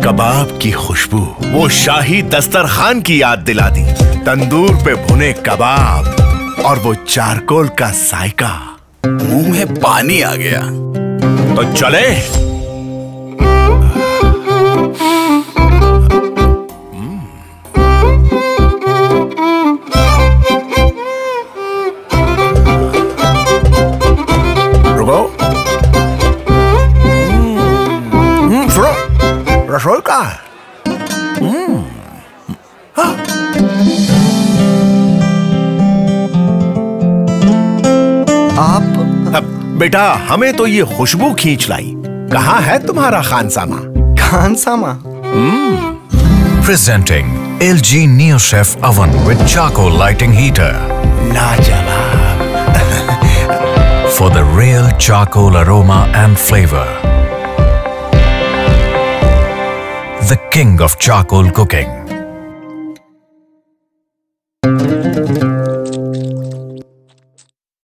कबाब की खुशबू, वो शाही दस्तरखान की याद दिला दी। तंदूर पे भुने कबाब और वो चारकोल का जायका, मुंह में पानी आ गया। तो चले। रुको, सुनो, रसोई का है। आप बेटा, हमें तो ये खुशबू खींच लाई। कहाँ है तुम्हारा खानसामा? खानसामा? Presenting LG NeoChef oven with charcoal lighting heater. लाजवाब। For the real charcoal aroma and flavor. The king of charcoal cooking.